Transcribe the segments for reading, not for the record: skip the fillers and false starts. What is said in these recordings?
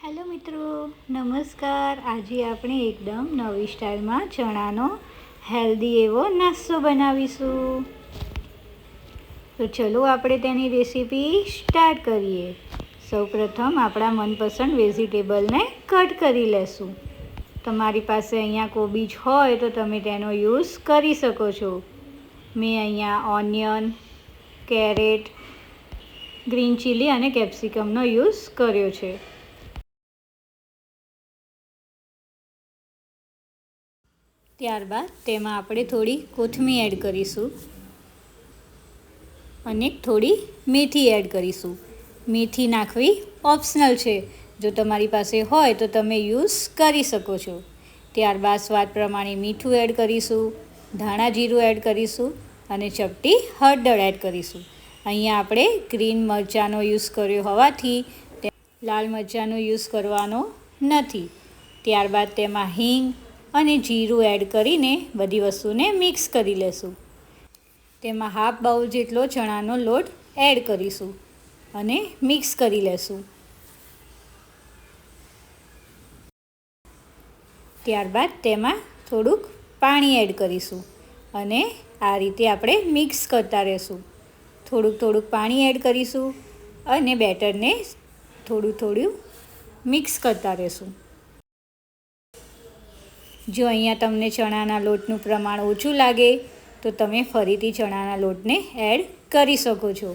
Hello मित्रों नमस्कार। आज આપણે એકદમ નવી સ્ટાઇલમાં ચણાનો હેલ્ધી એવો નાસ્તો બનાવીશું। તો ચલો આપણે તેની રેસીપી સ્ટાર્ટ કરીએ। સૌપ્રથમ આપણા મનપસંદ વેજીટેબલને કટ કરી લેશું। તમારી પાસે અહીંયા કોબીજ હોય તો તમે તેનો યુઝ કરી શકો છો। મેં અહીંયા ઓનિયન, કેરેટ, ગ્રીન ચીલી અને કેપ્સિકમનો યુઝ કર્યો છે। ત્યારબાદ તેમાં આપણે થોડી કોથમીર એડ કરીશું અને થોડી મેથી એડ કરીશું। મેથી નાખવી ઓપ્શનલ છે, જો તમારી પાસે હોય તો તમે યુઝ કરી શકો છો। ત્યારબાદ સ્વાદ પ્રમાણે મીઠું એડ કરીશું, ધાણા જીરું એડ કરીશું અને ચપટી હળદર એડ કરીશું। અહીંયા આપણે ગ્રીન મરચાંનો યુઝ કર્યો હોવાથી લાલ મરચાંનો યુઝ કરવાનો નથી। ત્યારબાદ તેમાં હિંગ અને જીરું એડ કરીને બધી વસ્તુને મિક્સ કરી લેશું। તેમાં હાફ બાઉલ જેટલો ચણાનો લોટ એડ કરીશું અને મિક્સ કરી લેશું। ત્યારબાદ તેમાં થોડુંક પાણી એડ કરીશું અને આ રીતે આપણે મિક્સ કરતા રહેશું। થોડુંક પાણી એડ કરીશું અને બેટરને થોડું મિક્સ કરતા રહેશું। જો અહીંયા તમને ચણાના લોટનું પ્રમાણ ઓછું લાગે તો તમે ફરીથી ચણાના લોટને એડ કરી શકો છો।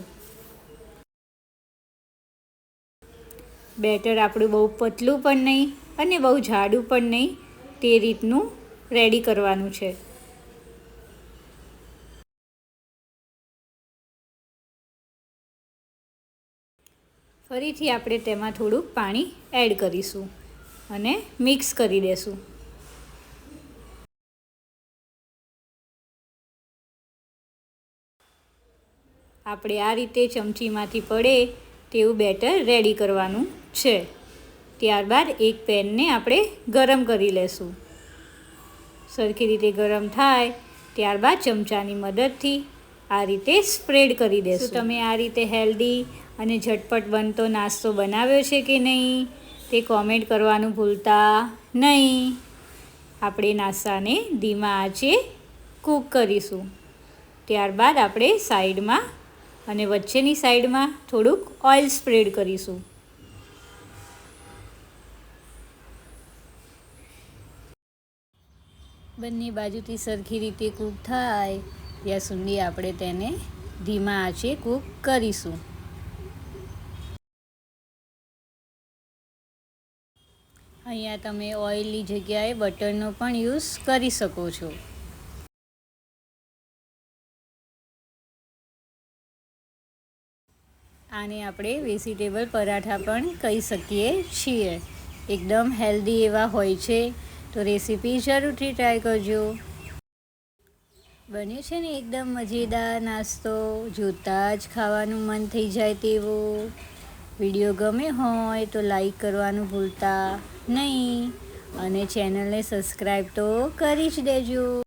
બેટર આપણું બહુ પતલું પણ નહીં અને બહુ જાડું પણ નહીં, તે રીતનું રેડી કરવાનું છે। ફરીથી આપણે તેમાં થોડુંક પાણી એડ કરીશું અને મિક્સ કરી દેશું। આપણે આ રીતે ચમચીમાંથી પડે તેવું બેટર રેડી કરવાનું છે। ત્યારબાદ એક પેનને આપણે ગરમ કરી લેશું। સરખી રીતે ગરમ થાય ત્યારબાદ ચમચાની મદદથી આ રીતે સ્પ્રેડ કરી દેશું। તમે આ રીતે હેલ્ધી અને ઝટપટ બનતો નાસ્તો બનાવ્યો છે કે નહીં તે કોમેન્ટ કરવાનું ભૂલતા નહીં। આપણે નાસ્તાને ધીમા આંચે કૂક કરીશું। ત્યારબાદ આપણે સાઈડમાં અને વચ્ચેની સાઈડમાં થોડુંક ઓઇલ સ્પ્રેડ કરીશું। બંને બાજુથી સરખી રીતે કૂક થાય ત્યાં સુધી આપણે તેને ધીમા આંચે કૂક કરીશું। અહીંયા તમે ઓઇલની જગ્યાએ બટરનો પણ યુઝ કરી શકો છો। આને આપણે વેજીટેબલ પરાઠા પણ કહી શકીએ છીએ। એકદમ હેલ્ધી એવા હોય છે, તો રેસીપી જરૂરથી ટ્રાય કરજો। બન્યો છે ને એકદમ મજેદાર નાસ્તો, જોતાં જ ખાવાનું મન થઈ જાય તેવો। વિડીયો ગમે હોય તો લાઈક કરવાનું ભૂલતા નહીં અને ચેનલને સબસ્ક્રાઈબ તો કરી જ દેજો।